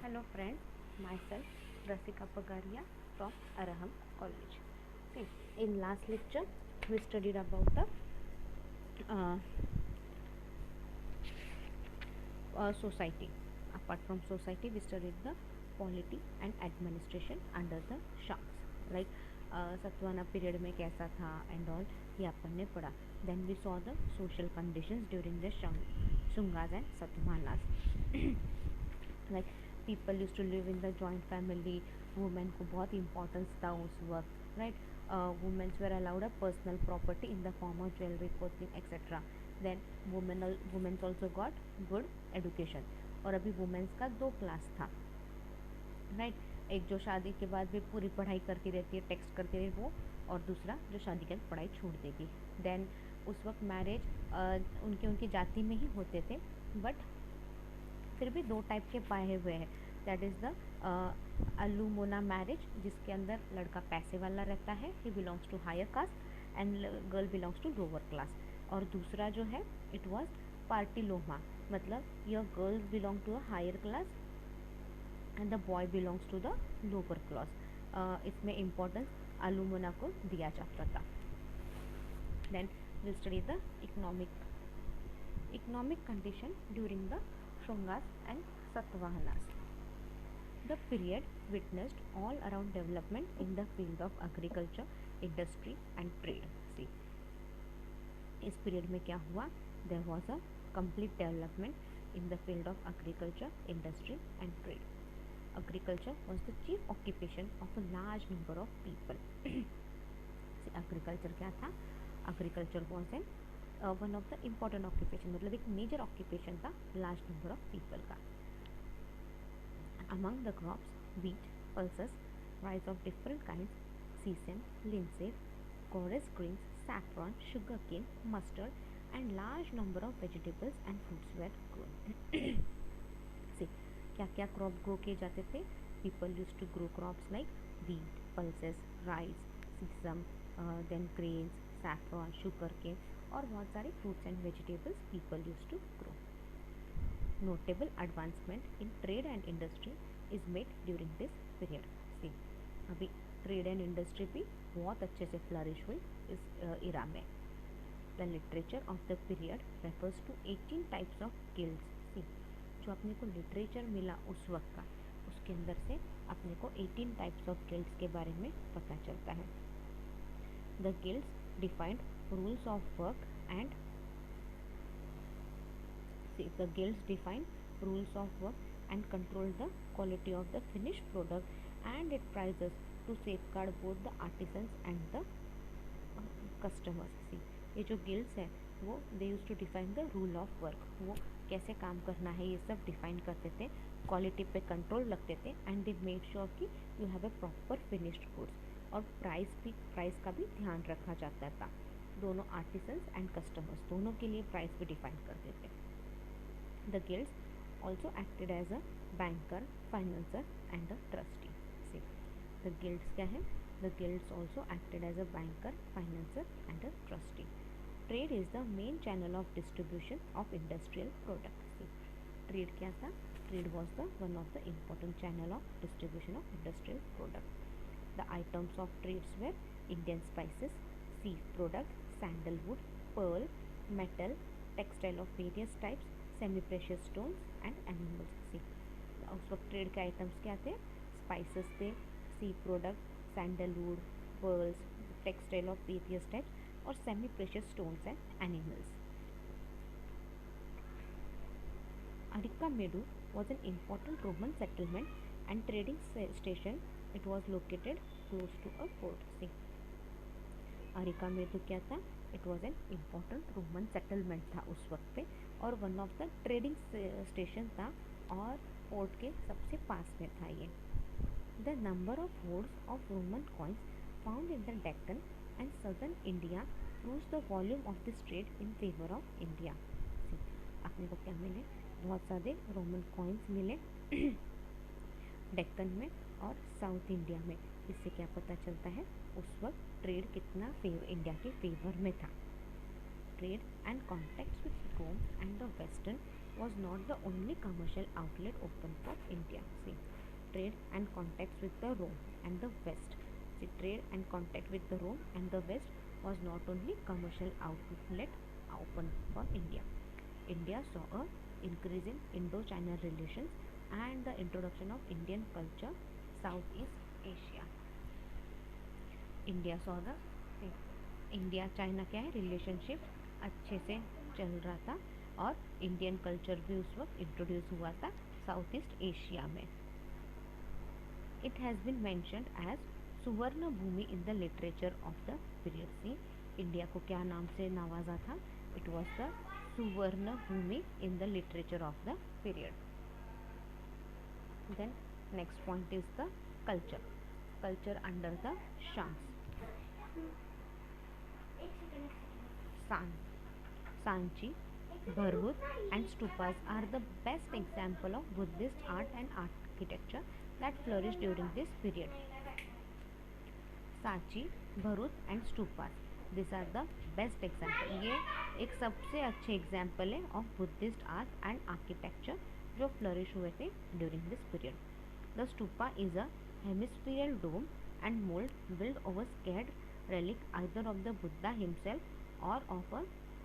Hello friends, myself Rasika Pagaria from Araham College. See, in last lecture we studied about the uh, society. Apart from society, we studied the polity and administration under the Shanks. Like Satavahana period में कैसा था and all ये अपन ने पढ़ा. Then we saw the social conditions during the Shungas and Satavahanas. Like people used to live in the joint family. Women को बहुत importance था उस वक्त, right? Women were allowed a personal property in the form of jewelry, clothing, etc. Then women also got good education. और अभी women's का दो class था, राइट? एक जो शादी के बाद भी पूरी पढ़ाई करती रहती है, टेक्स्ट करती रही वो, और दूसरा जो शादी के बाद पढ़ाई छोड़ देगी. देन उस वक्त मैरिज उनकी जाति में ही होते थे, बट फिर भी दो टाइप के पाए हुए हैं. That is the anuloma marriage, जिसके अंदर लड़का पैसे वाला रहता है, he belongs to higher caste and girl belongs to lower class. और दूसरा जो है इट वाज पार्टिलोमा, मतलब your girls belong to a higher class and the boy belongs to the lower class. इसमें इम्पोर्टेंस अलूमोना को दिया जाता था. Then will study the economic condition during the Shungas and Satavahanas. The period witnessed all around development in the field of agriculture, industry and trade. See, इस period में क्या हुआ? There was a complete development in the field of agriculture, industry and trade. Agriculture was the chief occupation of a large number of people. See, agriculture क्या था? Agriculture was an one of the important occupation, मतलब एक major occupation था large number of people का. Among the crops wheat, pulses, rice of different kinds, sesame, linseed, chorus greens, saffron, sugarcane, mustard, and large number of vegetables and fruits were grown. See, क्या क्या crop grow किए जाते थे? People used to grow crops like wheat, pulses, rice, sesame, then grains, saffron, sugarcane, और बहुत सारे fruits and vegetables people use to grow. Notable advancement in trade and industry is made during this period. See, अभी trade and industry भी बहुत अच्छे से flourish हुई इस इरा में. The literature of the period refers to 18 types of guilds. See, जो अपने को लिटरेचर मिला उस वक्त का, उसके अंदर से अपने को 18 टाइप्स ऑफ गिल्ड्स के बारे में पता चलता है. The guilds defined rules of work and the guilds define rules of work and control the quality of the finished product and it prices to safeguard both the artisans and the customers. See, ये जो guilds है वो they used to define the rule of work, वो कैसे काम करना है ये सब डिफाइन करते थे, क्वालिटी पे कंट्रोल रखते थे एंड दे मेड श्योर कि you have a proper finished goods. और प्राइस का भी ध्यान रखा जाता था. दोनों आर्टिसंस एंड कस्टमर्स दोनों के लिए प्राइस भी डिफाइन करते थे. The guilds also acted as a banker, financer and a trustee. See, the guilds क्या है? The guilds also acted as a banker, financer and a trustee. Trade is the main channel of distribution of industrial product. See, trade क्या था? Trade was the one of the important channel of distribution of industrial product. The items of trades were Indian spices, sea product, sandalwood, pearl, metal, textile of various types, semi-precious stones and animals. See, उस वक्त trade के items क्या थे? Spices थे, sea product, sandalwood, pearls, textile of various types और semi precious stones and animals. Arikamedu was an important Roman settlement and trading station. It was located close to a port. See, Arikamedu क्या था? It was an important Roman settlement था उस वक्त पे और one of the trading station था और port के सबसे पास में था ये. The number of hoards of Roman coins found in the Deccan and southern India proves the volume of this trade in favour of India. अपने को क्या मिले? बहुत सारे रोमन कॉइन्स मिले डेक्कन में और साउथ इंडिया में. इससे क्या पता चलता है उस वक्त ट्रेड कितना इंडिया के फेवर में था. Trade and contacts with Rome and the western was not the only commercial outlet open for India. See, trade and contacts with the Rome and the West. See, trade and contact with the Rome and the West was not only commercial outlet open for India. India saw a increase in Indo-China relations and the introduction of Indian culture Southeast Asia. India saw the India China क्या है relationship अच्छे से चल रहा था और Indian culture भी उस वक्त इंट्रोड्यूस हुआ था साउथ ईस्ट एशिया में. It has been mentioned as Suvarna Bhumi in the literature of the period. See, India को क्या नाम से नवाजा था? It was the Suvarna Bhumi in the literature of the period. Then next point is the culture. Culture under the शांस. Sanchi, Bharhut and stupas are the best example of Buddhist art and architecture that flourished during this period. Sanchi, Bharhut and stupas, these are the best example. ये एक सबसे अच्छे example है of Buddhist art and architecture जो flourish हुए थे during this period. The stupa is a hemispherical dome and mold built over scared relic either of the Buddha himself or of a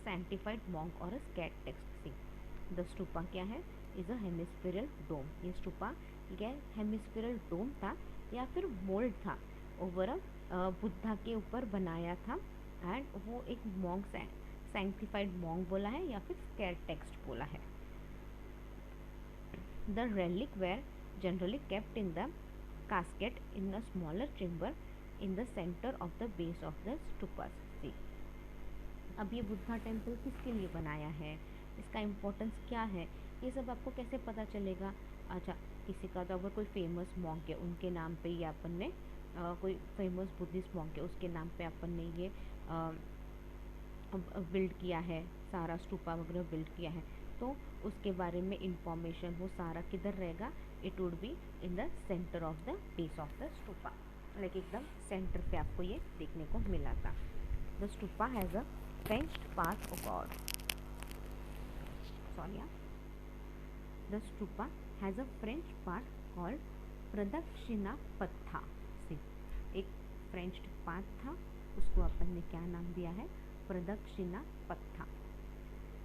sanctified monk or a sacred text. See, the stupa क्या है? is a hemispherical dome. ये stupa क्या hemispherical dome था या फिर mould था over a Buddha के ऊपर बनाया था एंड वो एक मॉन्क सैंक्टिफाइड मॉन्क बोला है या फिर स्केयर टेक्स्ट बोला है. The relic were generally kept in the casket in a smaller chamber in the center of the base of the stupas. See, अब ये बुद्धा टेम्पल किसके लिए बनाया है, इसका इम्पोर्टेंस क्या है, ये सब आपको कैसे पता चलेगा? अच्छा, किसी का तो अगर कोई फेमस मॉन्क है उनके नाम पे ये अपन ने कोई फेमस बुद्धिस्ट मॉन्क है उसके नाम पे अपन ने ये बिल्ड किया है, सारा स्टूपा वगैरह बिल्ड किया है, तो उसके बारे में इंफॉर्मेशन वो सारा किधर रहेगा? It would be in the centre of the base of the stupa. Like एकदम सेंटर पे आपको ये देखने को मिला था. The stupa has a French path of God. Sorry, the stupa has a French path called प्रदक्षिणा पथा. सी, एक फ्रेंच पाथ था, उसको अपन ने क्या नाम दिया है? प्रदक्षिणा पथा.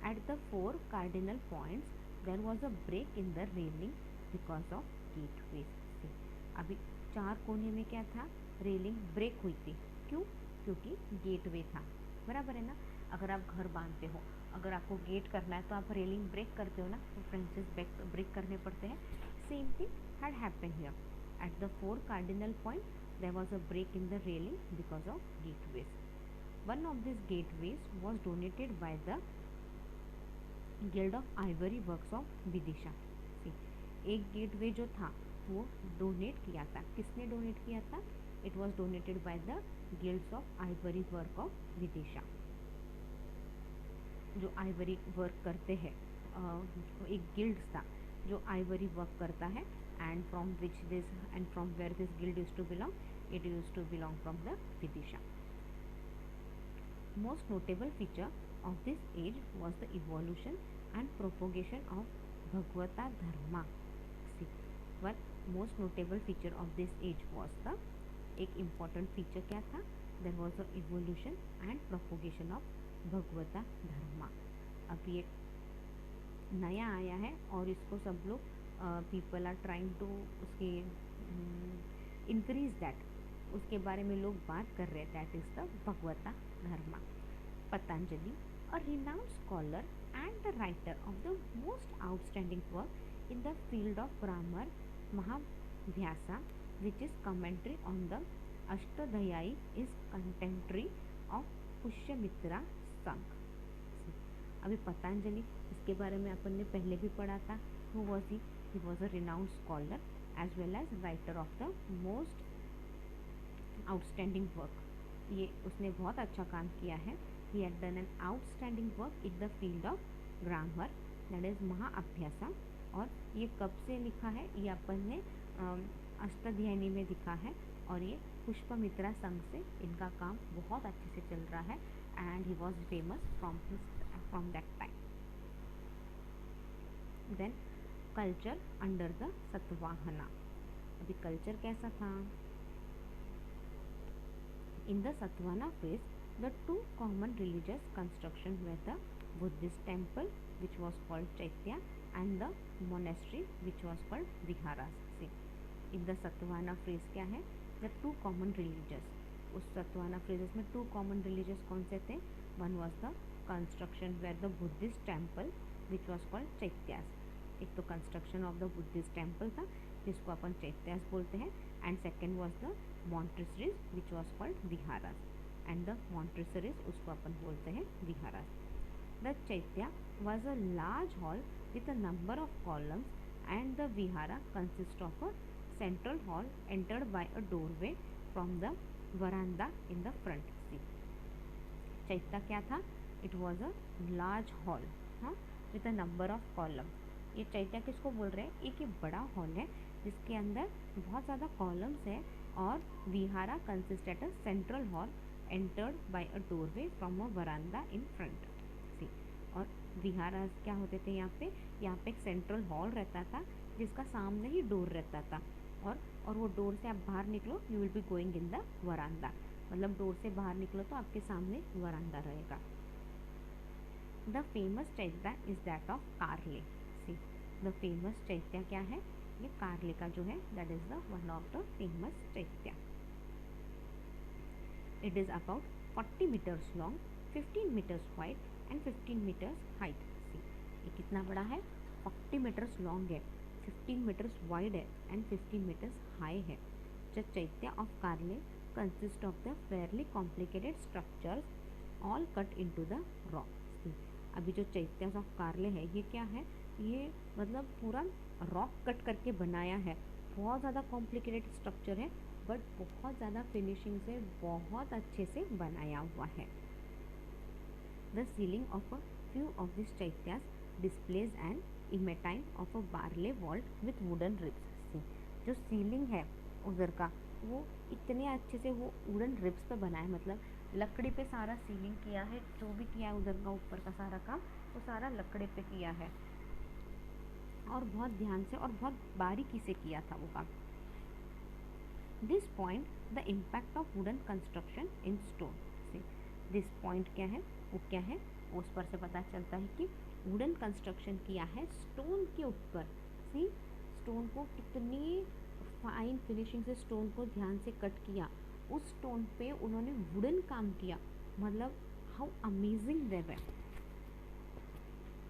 At the 4 cardinal points, there was a break in the railing because of gateways. अभी 4 कोने में क्या था? रेलिंग ब्रेक हुई थी. क्यों? क्योंकि गेटवे था. बराबर है ना? अगर आप घर बांधते हो, अगर आपको गेट करना है तो आप रेलिंग ब्रेक करते हो ना, तो फ्रेंचेस ब्रेक करने पड़ते हैं. Same thing had happened here. At the 4 cardinal point, there was a break in the railing because of gateways. One of these gateways was donated by the guild of Ivory works of Vidisha. एक gateway जो था वो donate किया था. किसने donate किया था? It was donated by the guilds of Ivory work of Vidisha. जो आइवरी वर्क करते हैं, एक गिल्ड था जो आइवरी वर्क करता है and from where this guild use to belong, it use to belong from the Vidisha. Most notable feature of this age was the evolution and propagation of Bhagavata Dharma. See, one most notable feature of this age was the एक important feature क्या था? There was the evolution and propagation of Bhagavata Dharma. अब ये नया आया है और इसको सब लोग people are trying to उसके increase that, उसके बारे में लोग बात कर रहे हैं. That is the Bhagavata Dharma. Patanjali, a renowned scholar and the writer of the most outstanding work in the field of grammar, Mahavyasa, which is commentary on the Ashtadhyayi, is contemporary of Pushyamitra Sangh. अभी पतंजलि, इसके बारे में अपन ने पहले भी पढ़ा था. Who was he? He was a renowned scholar as well as writer of the most outstanding work. ये उसने बहुत अच्छा काम किया है. He had done an outstanding work in the field of grammar, that is महाअभ्यासा. और ये कब से लिखा है? ये अपन ने अष्टाध्यायी में लिखा है और ये पुष्पमित्रा संघ से इनका काम बहुत अच्छे से चल रहा है and he was famous from that time. Then culture under the Satavahana. अभी कल्चर कैसा था? In the Satavahana phase the two common religious construction were the Buddhist temple which was called Chaitya and the monastery which was called Viharas. See, in the Satavahana phrase क्या है? The two common religious. उस Satavahana phrases में two common religious कौन से थे? One was the construction where the Buddhist temple which was called Chaityas. एक तो construction of the Buddhist temple था जिसको अपन चैत्यास बोलते हैं, and second was the monasteries which was called viharas, and the monasteries उसको अपन बोलते हैं viharas. The chaitya was a large hall with a number of columns and the vihara consist of a central hall entered by a doorway from the veranda in the front. See, chaitya क्या था? It was a large hall with a number of column. ये चैत्या किसको बोल रहे हैं? एक ये बड़ा हॉल है जिसके अंदर बहुत ज़्यादा कॉलम्स है, और vihara consist at a central hall entered by a doorway from a veranda in front. See, और विहारा क्या होते थे यहाँ पे एक सेंट्रल हॉल रहता था जिसका सामने ही डोर रहता था, और वो डोर से आप बाहर निकलो, you will be going in the वरांडा, मतलब डोर से बाहर निकलो तो आपके सामने वरांडा रहेगा। The famous chaitya is that of Karle. See, the famous chaitya क्या है? ये कार्ले का जो है that is the one of the famous chaitya. It is about 40 metres long, 15 metres wide and 15 metres height. See, ये कितना बड़ा है? 40 मीटर्स लॉन्ग है, 15 मीटर्स वाइड है एंड 15 मीटर्स हाई है। The chaitya of Karle consist of the fairly complicated structures all cut into the rock. See, अभी जो chaitya of कार्ले है ये क्या है? ये मतलब पूरा रॉक कट करके बनाया है, बहुत ज़्यादा कॉम्प्लिकेटेड स्ट्रक्चर है बट बहुत ज़्यादा फिनिशिंग से बहुत अच्छे से बनाया हुआ है। The ceiling of a few of this chaityas displays an imitation of a barley vault with wooden ribs. जो सीलिंग है उधर का वो इतने अच्छे से वो वुडन रिब्स पे बना है, मतलब लकड़ी पे सारा सीलिंग किया है, जो भी किया है उधर का ऊपर का सारा काम वो सारा लकड़ी पे किया है, और बहुत ध्यान से और बहुत बारीकी से किया था वो काम। This point the impact of wooden construction in stone. से दिस पॉइंट क्या है? वो क्या है? उस पर से पता चलता है कि वुडन कंस्ट्रक्शन किया है स्टोन के ऊपर। सी, स्टोन को कितनी फाइन फिनिशिंग से स्टोन को ध्यान से कट किया, उस स्टोन पे उन्होंने वुडन काम किया, मतलब how amazing they were.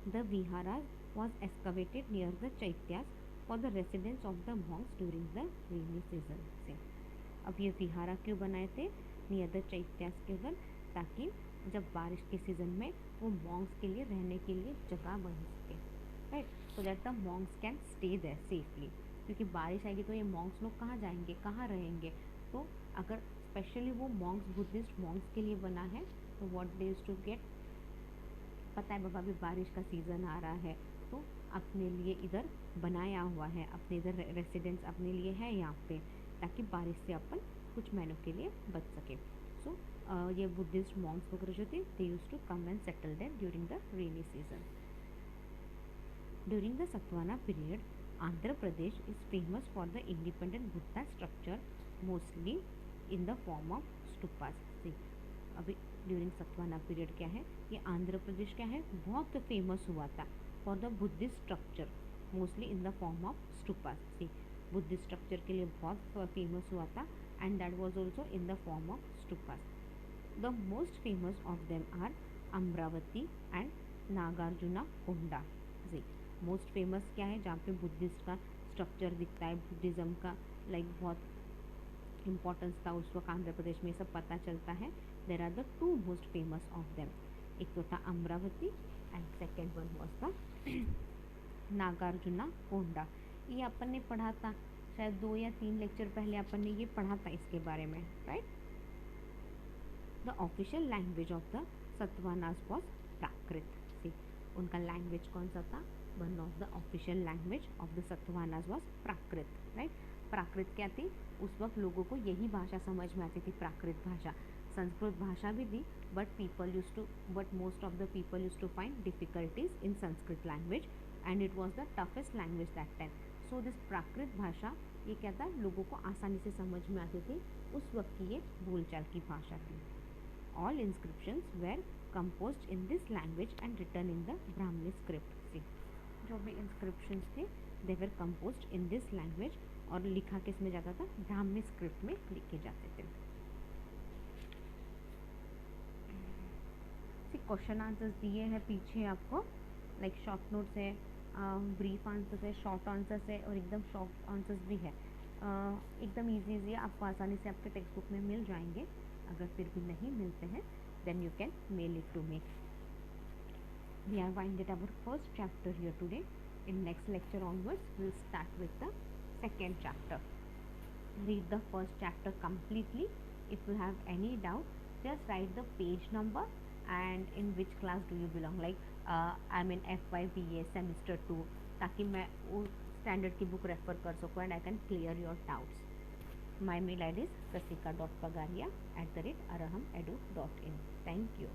The विहारास was excavated near the Chaityas for the residence of the monks during the rainy season। से अब ये विहारा क्यों बनाए थे नियर द चैत्यास के उधर? ताकि जब बारिश के सीज़न में वो मॉन्क्स के लिए रहने के लिए जगह बन सके, right, so that the monks can stay there safely. क्योंकि बारिश आएगी तो ये मॉन्क्स लोग कहाँ जाएंगे, कहाँ रहेंगे? तो अगर स्पेशली वो मॉन्क्स बुद्धिस्ट मॉन्क्स के लिए बना है तो what they used to get, पता है बाबा अभी बारिश का सीज़न आ रहा है तो अपने लिए इधर बनाया हुआ है, अपने इधर रेसिडेंस अपने लिए है यहाँ पे, ताकि बारिश से अपन कुछ महीनों के लिए बच सके। सो ये बुद्धिस्ट मॉन्क्स वगैरह जो थे they used to come and settle there during the rainy season. During the Satavahana period Andhra Pradesh is famous for the independent Buddha structure mostly in the form of stupas. अभी ड्यूरिंग सतवाना पीरियड क्या है? ये आंध्र प्रदेश क्या है? बहुत फेमस हुआ था for the Buddhist structure mostly in the form of stupas. See, Buddhist structure के लिए बहुत फेमस हुआ था and that was also in the form of stupas. The most famous of them are Amaravati and Nagarjuna Konda. जी, most famous क्या है? जहाँ पे बुद्धिस्ट का स्ट्रक्चर दिखता है, बुद्धिज़्म का लाइक बहुत इम्पोर्टेंस था उस वक्त आंध्र प्रदेश में, सब पता चलता है। There are the two most famous of them, एक तो था Amaravati and second one was the Nagarjuna Konda. ये अपन ने पढ़ा था शायद 2 या 3 लेक्चर पहले अपन ने ये पढ़ा था इसके बारे में, right. The official language of the Satavahanas was Prakrit. See, उनका लैंग्वेज कौन सा था? One of the official language of the Satavahanas was Prakrit, right. Prakrit क्या थी? उस वक्त लोगों को यही भाषा समझ में आती थी, प्राकृत भाषा। संस्कृत भाषा भी थी but most of the people use to find difficulties in Sanskrit language, and it was the toughest language that time. So this Prakrit भाषा ये क्या था, लोगों को आसानी से समझ में आती थी, उस वक्त की ये बोलचाल की भाषा थी. All inscriptions were composed in this language and written in the Brahmi script. See, जो भी इंस्क्रिप्शंस थे they were composed in this language और लिखा किस में जाता था, ब्राह्मी स्क्रिप्ट में लिखे जाते थे. क्वेश्चन आंसर्स दिए हैं पीछे आपको, लाइक शॉर्ट नोट्स है, ब्रीफ आंसर्स है, शॉर्ट आंसर्स है और एकदम शॉर्ट आंसर्स भी है. एकदम इजी आपको आसानी से आपके टेक्स्ट बुक में मिल जाएंगे. अगर फिर भी नहीं मिलते हैं then you can mail it to me. We are winded our first chapter here today. In next lecture onwards we'll start with the second chapter. Read the first chapter completely. If you have any doubt, just write the page number and in which class do you belong, like I'm in FYBA semester 2, ताकि मैं वो standard की book refer कर सकूँ and I can clear your doubts. My mail ID is rasika.pagaria@arahamedu.in. Thank you.